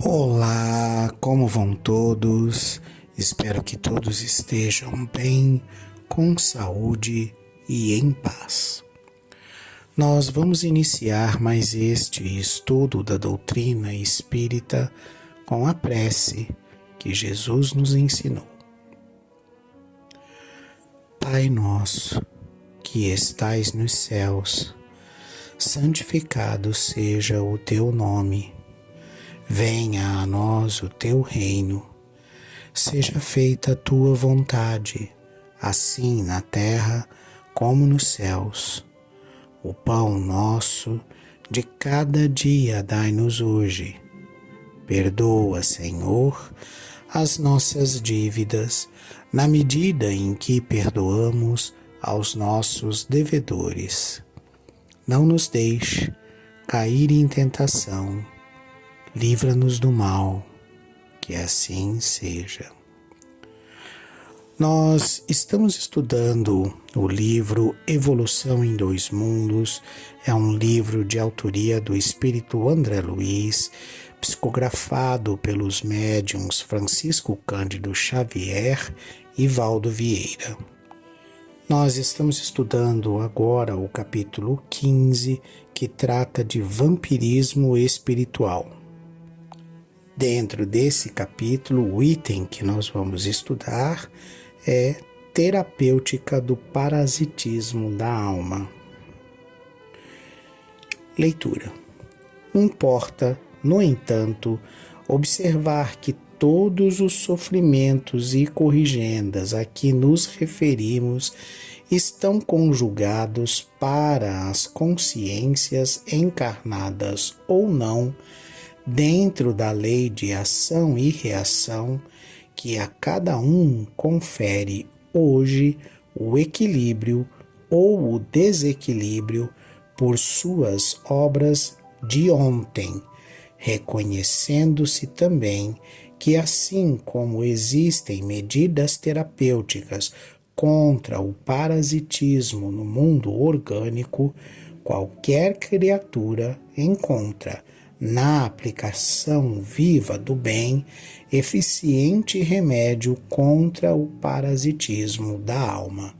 Olá, como vão todos? Espero que todos estejam bem, com saúde e em paz. Nós vamos iniciar mais este estudo da doutrina espírita com a prece que Jesus nos ensinou. Pai nosso, que estais nos céus, santificado seja o teu nome. Venha a nós o teu reino, seja feita a tua vontade, assim na terra como nos céus. O pão nosso de cada dia dai-nos hoje. Perdoa, Senhor, as nossas dívidas, na medida em que perdoamos aos nossos devedores. Não nos deixe cair em tentação. Livra-nos do mal, que assim seja. Nós estamos estudando o livro Evolução em Dois Mundos. É um livro de autoria do espírito André Luiz, psicografado pelos médiuns Francisco Cândido Xavier e Valdo Vieira. Nós estamos estudando agora o capítulo 15, que trata de vampirismo espiritual. Dentro desse capítulo, o item que nós vamos estudar é terapêutica do parasitismo da alma. Leitura. Importa, no entanto, observar que todos os sofrimentos e corrigendas a que nos referimos estão conjugados para as consciências encarnadas ou não, dentro da lei de ação e reação, que a cada um confere hoje o equilíbrio ou o desequilíbrio por suas obras de ontem, reconhecendo-se também que, assim como existem medidas terapêuticas contra o parasitismo no mundo orgânico, qualquer criatura encontra na aplicação viva do bem, eficiente remédio contra o parasitismo da alma.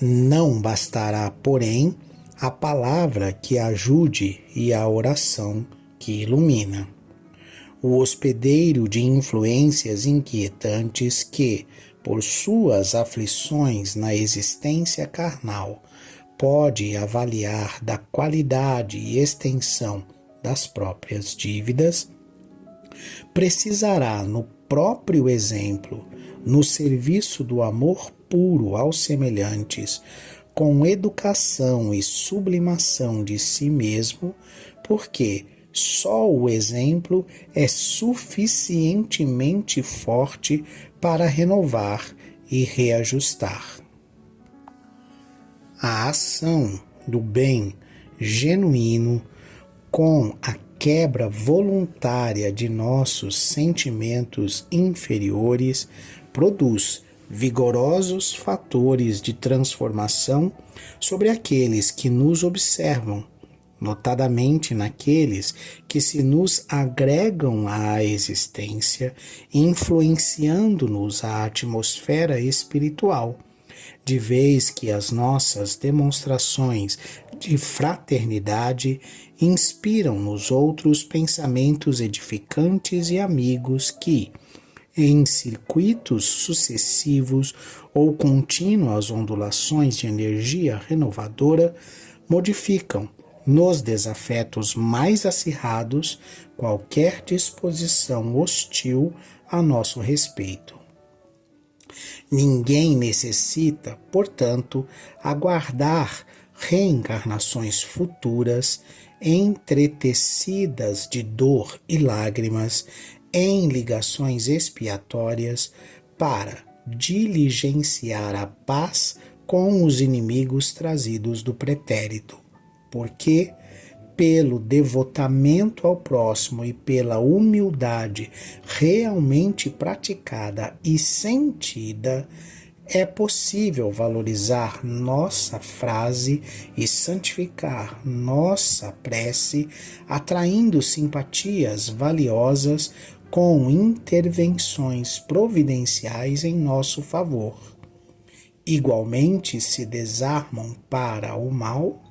Não bastará, porém, a palavra que ajude e a oração que ilumina. O hospedeiro de influências inquietantes que, por suas aflições na existência carnal, pode avaliar da qualidade e extensão das próprias dívidas, precisará no próprio exemplo, no serviço do amor puro aos semelhantes, com educação e sublimação de si mesmo, porque só o exemplo é suficientemente forte para renovar e reajustar. A ação do bem genuíno com a quebra voluntária de nossos sentimentos inferiores produz vigorosos fatores de transformação sobre aqueles que nos observam, notadamente naqueles que se nos agregam à existência, influenciando-nos a atmosfera espiritual, de vez que as nossas demonstrações de fraternidade inspiram nos outros pensamentos edificantes e amigos que, em circuitos sucessivos ou contínuas ondulações de energia renovadora, modificam, nos desafetos mais acirrados, qualquer disposição hostil a nosso respeito. Ninguém necessita, portanto, aguardar reencarnações futuras, entretecidas de dor e lágrimas, em ligações expiatórias, para diligenciar a paz com os inimigos trazidos do pretérito, porque, pelo devotamento ao próximo e pela humildade realmente praticada e sentida, é possível valorizar nossa frase e santificar nossa prece, atraindo simpatias valiosas com intervenções providenciais em nosso favor. Igualmente se desarmam para o mal,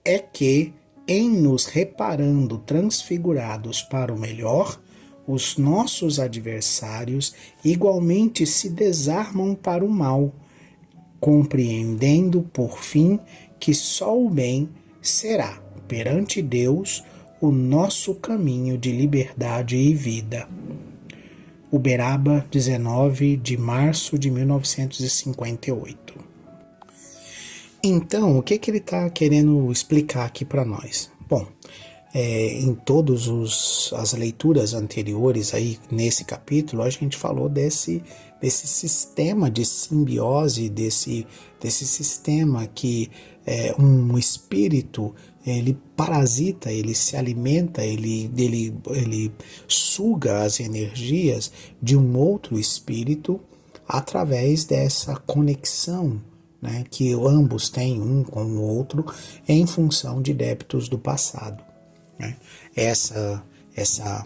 é que, em nos reparando transfigurados para o melhor, os nossos adversários igualmente se desarmam para o mal, compreendendo por fim que só o bem será, perante Deus, o nosso caminho de liberdade e vida. Uberaba, 19 de março de 1958. Então, o que ele está querendo explicar aqui para nós? Bom, em todas as leituras anteriores aí nesse capítulo, a gente falou desse sistema de simbiose, desse sistema que um espírito, ele parasita, ele se alimenta, ele suga as energias de um outro espírito através dessa conexão, né, que ambos têm um com o outro em função de débitos do passado. Né? Essa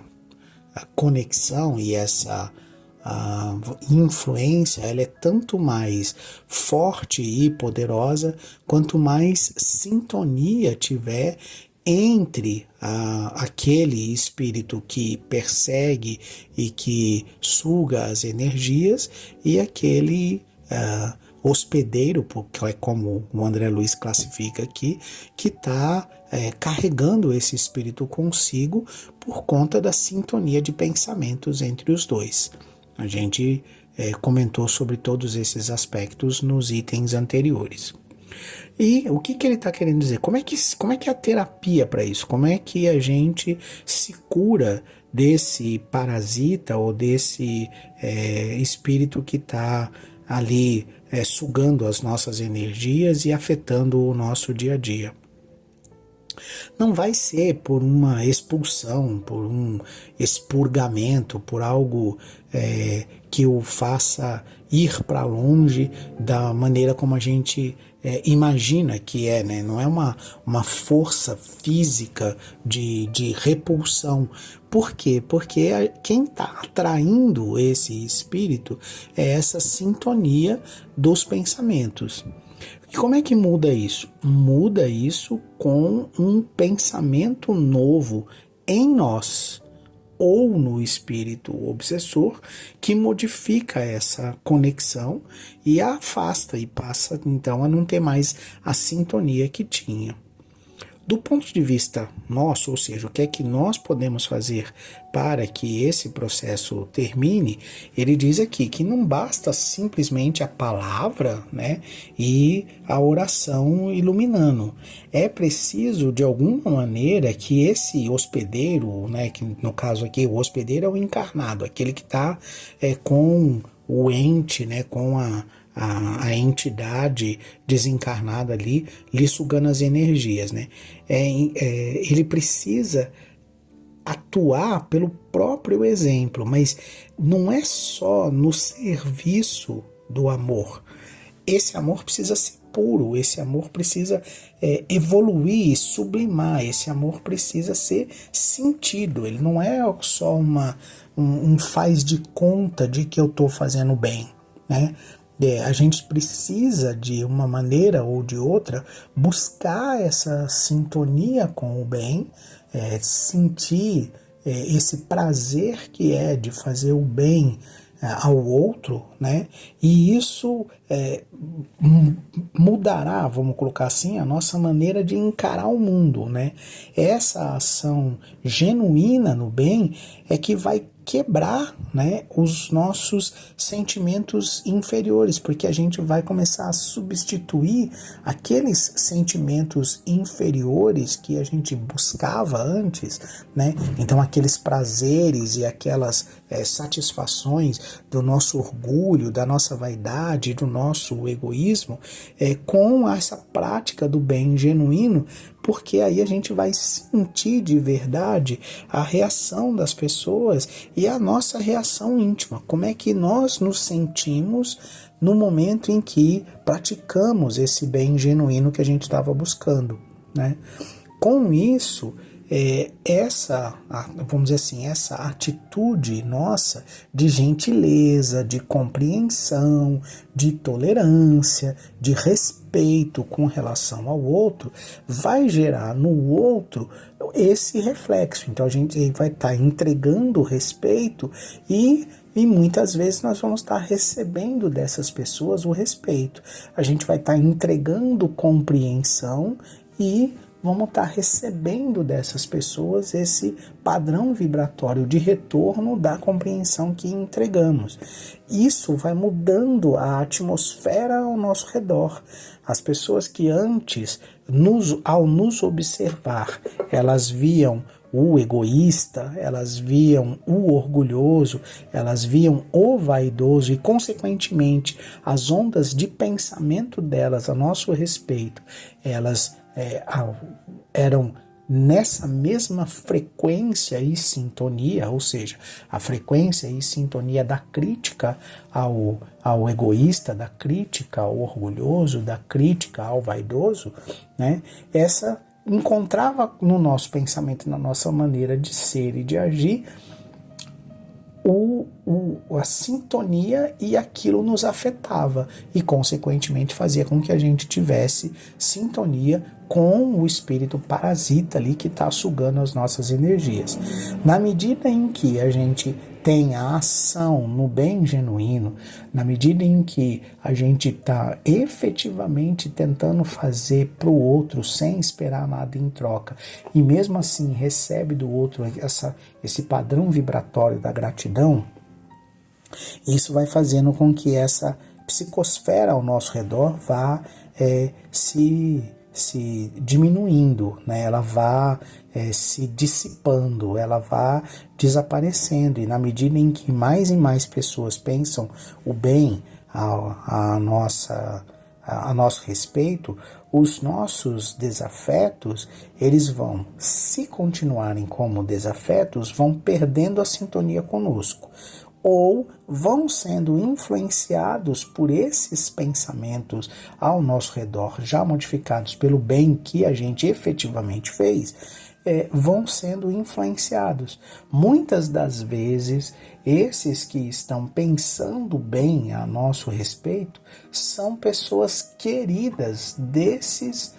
conexão e essa influência, ela é tanto mais forte e poderosa quanto mais sintonia tiver entre aquele espírito que persegue e que suga as energias e aquele hospedeiro, porque é como o André Luiz classifica aqui, que está carregando esse espírito consigo por conta da sintonia de pensamentos entre os dois. A gente comentou sobre todos esses aspectos nos itens anteriores. E o que ele está querendo dizer? Como é que é a terapia para isso? Como é que a gente se cura desse parasita ou desse espírito que está ali sugando as nossas energias e afetando o nosso dia a dia? Não vai ser por uma expulsão, por um expurgamento, por algo que o faça ir para longe da maneira como a gente imagina que é, né? Não é uma força física de repulsão. Por quê? Porque quem está atraindo esse espírito é essa sintonia dos pensamentos. E como é que muda isso? Muda isso com um pensamento novo em nós, ou no espírito obsessor, que modifica essa conexão e a afasta e passa então a não ter mais a sintonia que tinha. Do ponto de vista nosso, ou seja, o que é que nós podemos fazer para que esse processo termine, ele diz aqui que não basta simplesmente a palavra, né, e a oração iluminando. É preciso, de alguma maneira, que esse hospedeiro, né, que no caso aqui o hospedeiro é o encarnado, aquele que está com o ente, né, com a entidade desencarnada ali, lhe sugando as energias, né? Ele precisa atuar pelo próprio exemplo, mas não é só no serviço do amor. Esse amor precisa ser puro, esse amor precisa evoluir, sublimar, esse amor precisa ser sentido, ele não é só um faz de conta de que eu estou fazendo bem, né? A gente precisa, de uma maneira ou de outra, buscar essa sintonia com o bem, sentir esse prazer que é de fazer o bem ao outro, né? E isso mudará, vamos colocar assim, a nossa maneira de encarar o mundo, né? Essa ação genuína no bem é que vai quebrar, né, os nossos sentimentos inferiores, porque a gente vai começar a substituir aqueles sentimentos inferiores que a gente buscava antes, né? Então aqueles prazeres e aquelas satisfações do nosso orgulho, da nossa vaidade, do nosso egoísmo, com essa prática do bem genuíno, porque aí a gente vai sentir de verdade a reação das pessoas e a nossa reação íntima. Como é que nós nos sentimos no momento em que praticamos esse bem genuíno que a gente estava buscando, né? Com isso, vamos dizer assim, essa atitude nossa de gentileza, de compreensão, de tolerância, de respeito com relação ao outro, vai gerar no outro esse reflexo. Então a gente vai estar entregando respeito e muitas vezes nós vamos estar recebendo dessas pessoas o respeito. A gente vai estar entregando compreensão e vamos estar recebendo dessas pessoas esse padrão vibratório de retorno da compreensão que entregamos. Isso vai mudando a atmosfera ao nosso redor. As pessoas que antes, ao nos observar, elas viam o egoísta, elas viam o orgulhoso, elas viam o vaidoso e, consequentemente, as ondas de pensamento delas a nosso respeito, elas eram nessa mesma frequência e sintonia, ou seja, a frequência e sintonia da crítica ao egoísta, da crítica ao orgulhoso, da crítica ao vaidoso, né? Essa encontrava no nosso pensamento, na nossa maneira de ser e de agir, a sintonia, e aquilo nos afetava e consequentemente fazia com que a gente tivesse sintonia com o espírito parasita ali que está sugando as nossas energias. Na medida em que a gente tem a ação no bem genuíno, na medida em que a gente está efetivamente tentando fazer para o outro sem esperar nada em troca, e mesmo assim recebe do outro esse padrão vibratório da gratidão, isso vai fazendo com que essa psicosfera ao nosso redor vá se diminuindo, né? Ela vá se dissipando, ela vá desaparecendo, e na medida em que mais e mais pessoas pensam o bem a nosso respeito, os nossos desafetos, eles vão, se continuarem como desafetos, vão perdendo a sintonia conosco, ou vão sendo influenciados por esses pensamentos ao nosso redor, já modificados pelo bem que a gente efetivamente fez, vão sendo influenciados. Muitas das vezes, esses que estão pensando bem a nosso respeito são pessoas queridas desses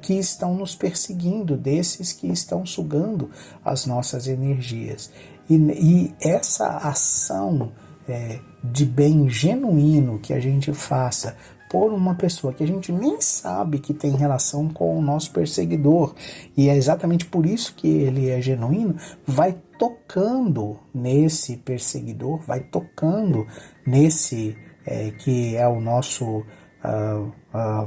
que estão nos perseguindo, desses que estão sugando as nossas energias. E essa ação de bem genuíno que a gente faça por uma pessoa que a gente nem sabe que tem relação com o nosso perseguidor, e é exatamente por isso que ele é genuíno, vai tocando nesse perseguidor, vai tocando nesse que é o nosso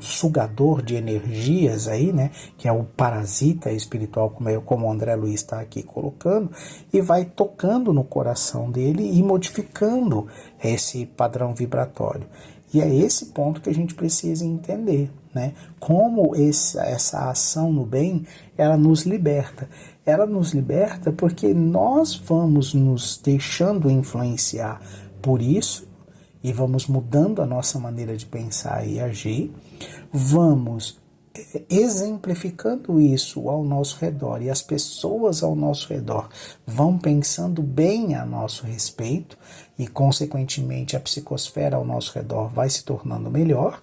sugador de energias aí, né, que é o parasita espiritual, como o André Luiz está aqui colocando, e vai tocando no coração dele e modificando esse padrão vibratório. E é esse ponto que a gente precisa entender, né? Como essa ação no bem, ela nos liberta. Ela nos liberta porque nós vamos nos deixando influenciar por isso, e vamos mudando a nossa maneira de pensar e agir, vamos exemplificando isso ao nosso redor, e as pessoas ao nosso redor vão pensando bem a nosso respeito, e consequentemente a psicosfera ao nosso redor vai se tornando melhor,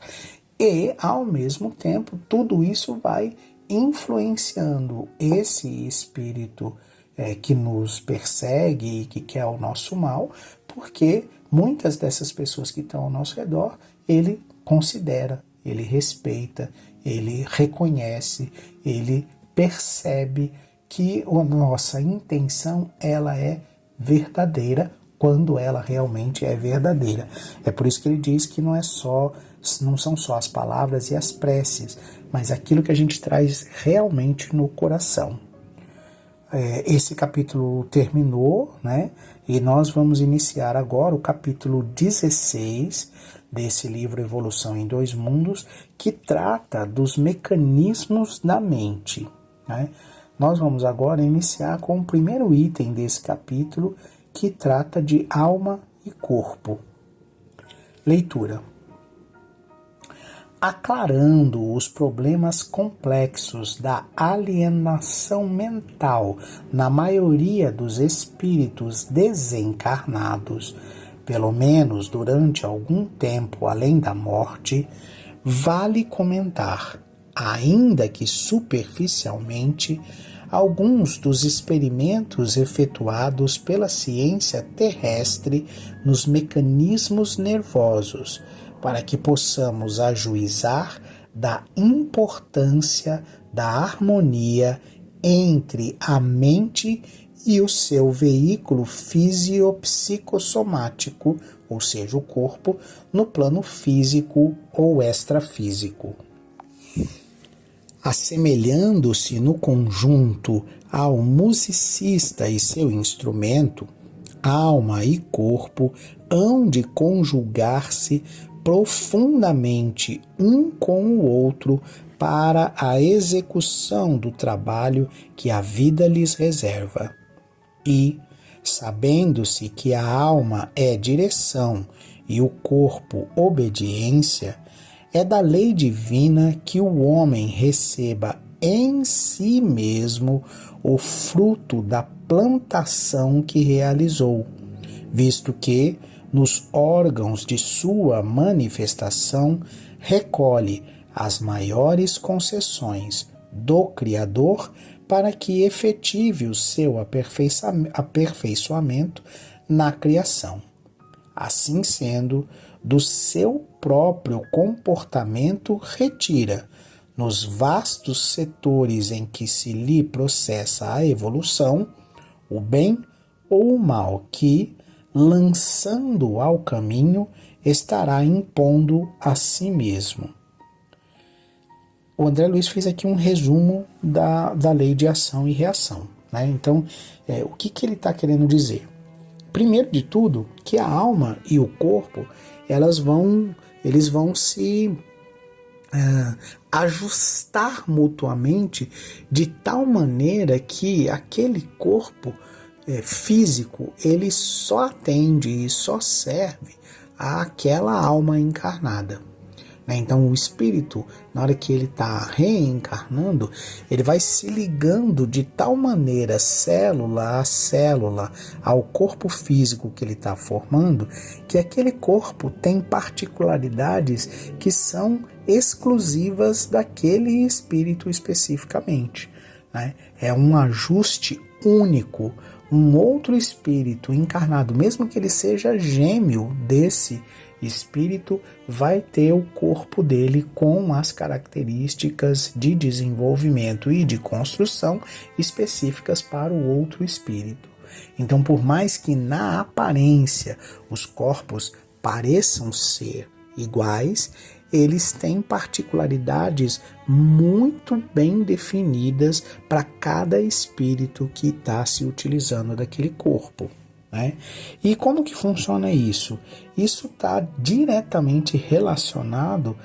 e ao mesmo tempo tudo isso vai influenciando esse espírito que nos persegue e que quer o nosso mal, porque muitas dessas pessoas que estão ao nosso redor, ele considera, ele respeita, ele reconhece, ele percebe que a nossa intenção, ela é verdadeira quando ela realmente é verdadeira. É por isso que ele diz que não são só as palavras e as preces, mas aquilo que a gente traz realmente no coração. esse capítulo terminou, né? E nós vamos iniciar agora o capítulo 16 desse livro Evolução em Dois Mundos, que trata dos mecanismos da mente, né? Nós vamos agora iniciar com o primeiro item desse capítulo, que trata de alma e corpo. Leitura. Aclarando os problemas complexos da alienação mental na maioria dos espíritos desencarnados, pelo menos durante algum tempo além da morte, vale comentar, ainda que superficialmente, alguns dos experimentos efetuados pela ciência terrestre nos mecanismos nervosos, para que possamos ajuizar da importância da harmonia entre a mente e o seu veículo fisiopsicossomático, ou seja, o corpo, no plano físico ou extrafísico. Assemelhando-se no conjunto ao musicista e seu instrumento, alma e corpo hão de conjugar-se profundamente um com o outro para a execução do trabalho que a vida lhes reserva. E, sabendo-se que a alma é direção e o corpo obediência, é da lei divina que o homem receba em si mesmo o fruto da plantação que realizou, visto que, nos órgãos de sua manifestação, recolhe as maiores concessões do Criador para que efetive o seu aperfeiçoamento na criação. Assim sendo, do seu próprio comportamento retira, nos vastos setores em que se lhe processa a evolução, o bem ou o mal que, lançando ao caminho, estará impondo a si mesmo. O André Luiz fez aqui um resumo da lei de ação e reação, né? Então, o que ele está querendo dizer? Primeiro de tudo, que a alma e o corpo, eles vão se ajustar mutuamente de tal maneira que aquele corpo físico, ele só atende e só serve àquela alma encarnada. Então o espírito, na hora que ele está reencarnando, ele vai se ligando de tal maneira, célula a célula, ao corpo físico que ele está formando, que aquele corpo tem particularidades que são exclusivas daquele espírito especificamente, né? É um ajuste único. Um outro espírito encarnado, mesmo que ele seja gêmeo desse espírito, vai ter o corpo dele com as características de desenvolvimento e de construção específicas para o outro espírito. Então, por mais que na aparência os corpos pareçam ser iguais, eles têm particularidades muito bem definidas para cada espírito que está se utilizando daquele corpo, né? E como que funciona isso? Isso está diretamente relacionado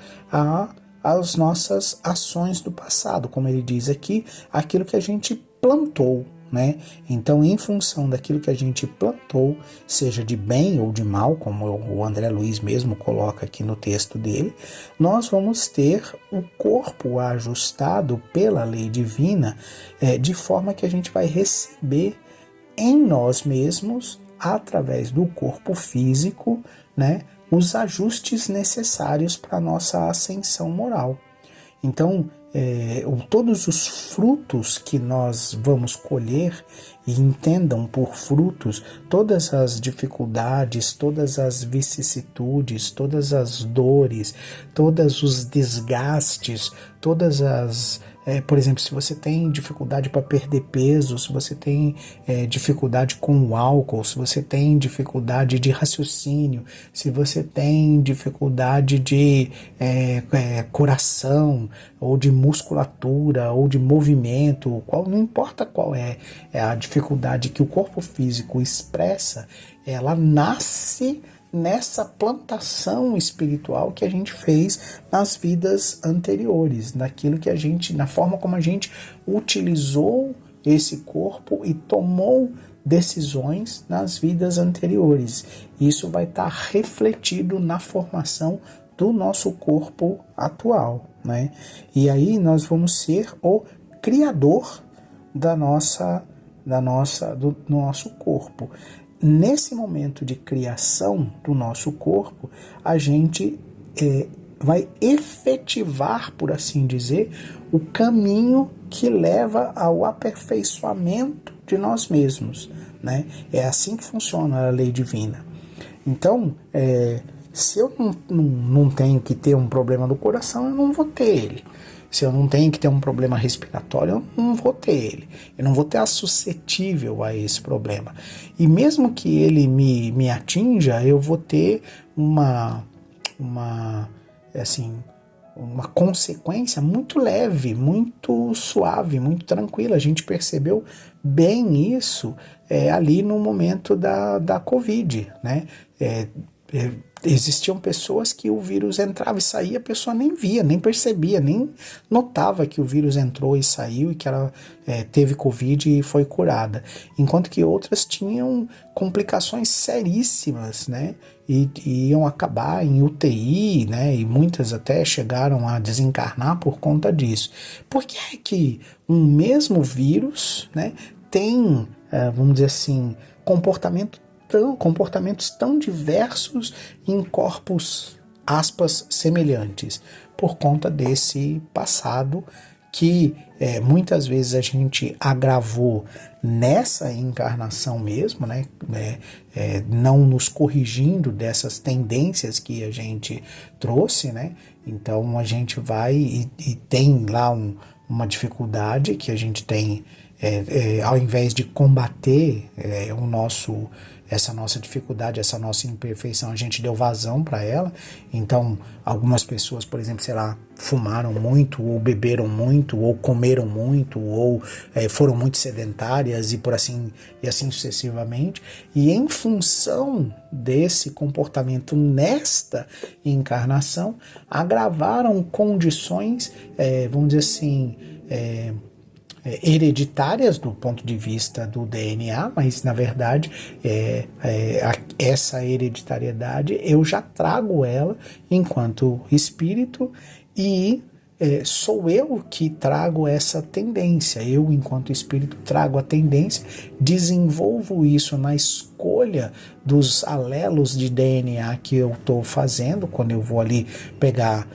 às nossas ações do passado, como ele diz aqui, aquilo que a gente plantou, né? Então, em função daquilo que a gente plantou, seja de bem ou de mal, como o André Luiz mesmo coloca aqui no texto dele, nós vamos ter o corpo ajustado pela lei divina, de forma que a gente vai receber em nós mesmos, através do corpo físico, né, os ajustes necessários para a nossa ascensão moral. Então, todos os frutos que nós vamos colher, e entendam por frutos todas as dificuldades, todas as vicissitudes, todas as dores, todos os desgastes, todas as por exemplo, se você tem dificuldade para perder peso, se você tem dificuldade com o álcool, se você tem dificuldade de raciocínio, se você tem dificuldade de coração, ou de musculatura, ou de movimento, não importa qual é a dificuldade que o corpo físico expressa, ela nasce nessa plantação espiritual que a gente fez nas vidas anteriores, na forma como a gente utilizou esse corpo e tomou decisões nas vidas anteriores. Isso vai estar refletido na formação do nosso corpo atual, né? E aí nós vamos ser o criador do nosso corpo. Nesse momento de criação do nosso corpo, a gente vai efetivar, por assim dizer, o caminho que leva ao aperfeiçoamento de nós mesmos, né? É assim que funciona a lei divina. Então, se eu não tenho que ter um problema do coração, eu não vou ter ele. Se eu não tenho que ter um problema respiratório, eu não vou ter ele. Eu não vou ter a suscetível a esse problema. E mesmo que ele me atinja, eu vou ter uma consequência muito leve, muito suave, muito tranquila. A gente percebeu bem isso ali no momento da Covid, né? Existiam pessoas que o vírus entrava e saía, a pessoa nem via, nem percebia, nem notava que o vírus entrou e saiu e que ela teve Covid e foi curada. Enquanto que outras tinham complicações seríssimas, né? E iam acabar em UTI, né? E muitas até chegaram a desencarnar por conta disso. Por que é que um mesmo vírus, né, tem, vamos dizer assim, comportamentos tão diversos em corpos, aspas, semelhantes, por conta desse passado que muitas vezes a gente agravou nessa encarnação mesmo, né? Não nos corrigindo dessas tendências que a gente trouxe, né? Então a gente vai e tem lá uma dificuldade que a gente tem, ao invés de combater essa nossa dificuldade, essa nossa imperfeição, a gente deu vazão para ela. Então, algumas pessoas, por exemplo, sei lá, fumaram muito, ou beberam muito, ou comeram muito, ou foram muito sedentárias e assim sucessivamente. E em função desse comportamento nesta encarnação, agravaram condições, vamos dizer assim, hereditárias do ponto de vista do DNA, mas na verdade essa hereditariedade eu já trago ela enquanto espírito e sou eu que trago essa tendência. Eu, enquanto espírito, trago a tendência, desenvolvo isso na escolha dos alelos de DNA que eu estou fazendo, quando eu vou ali pegar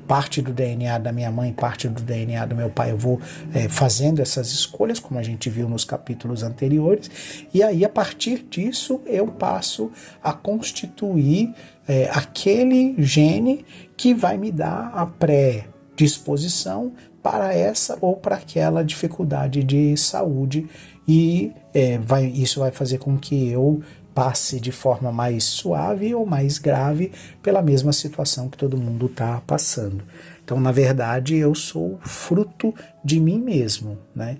parte do DNA da minha mãe, parte do DNA do meu pai, eu vou fazendo essas escolhas, como a gente viu nos capítulos anteriores, e aí a partir disso eu passo a constituir aquele gene que vai me dar a predisposição para essa ou para aquela dificuldade de saúde, e isso vai fazer com que eu passe de forma mais suave ou mais grave pela mesma situação que todo mundo está passando. Então, na verdade, eu sou fruto de mim mesmo, né?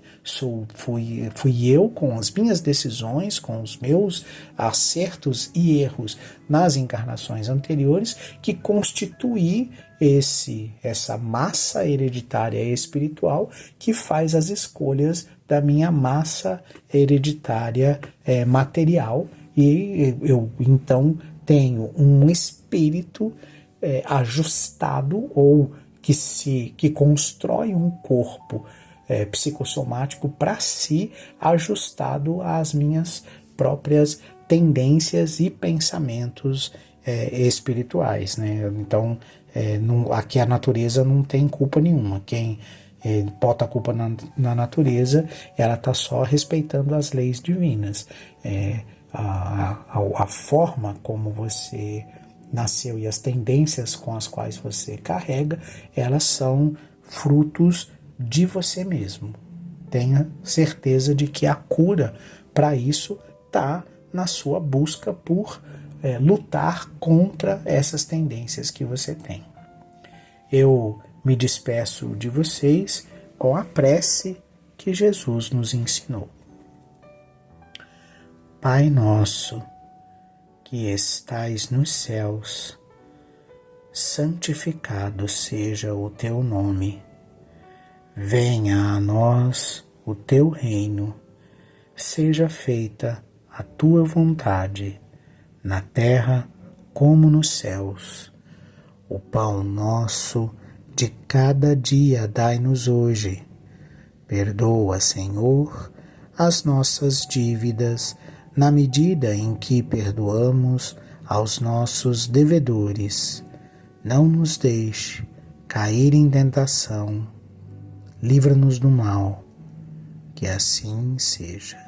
Fui eu, com as minhas decisões, com os meus acertos e erros nas encarnações anteriores, que constituí essa massa hereditária espiritual que faz as escolhas da minha massa hereditária material. E eu, então, tenho um espírito ajustado, ou que constrói um corpo psicossomático para si, ajustado às minhas próprias tendências e pensamentos espirituais, né? Então, aqui a natureza não tem culpa nenhuma. Quem bota a culpa na natureza, ela está só respeitando as leis divinas. A forma como você nasceu e as tendências com as quais você carrega, elas são frutos de você mesmo. Tenha certeza de que a cura para isso está na sua busca por lutar contra essas tendências que você tem. Eu me despeço de vocês com a prece que Jesus nos ensinou. Pai nosso, que estais nos céus, santificado seja o teu nome. Venha a nós o teu reino, seja feita a tua vontade, na terra como nos céus. O pão nosso de cada dia dai-nos hoje. Perdoa, Senhor, as nossas dívidas, na medida em que perdoamos aos nossos devedores. Não nos deixe cair em tentação. Livra-nos do mal, que assim seja.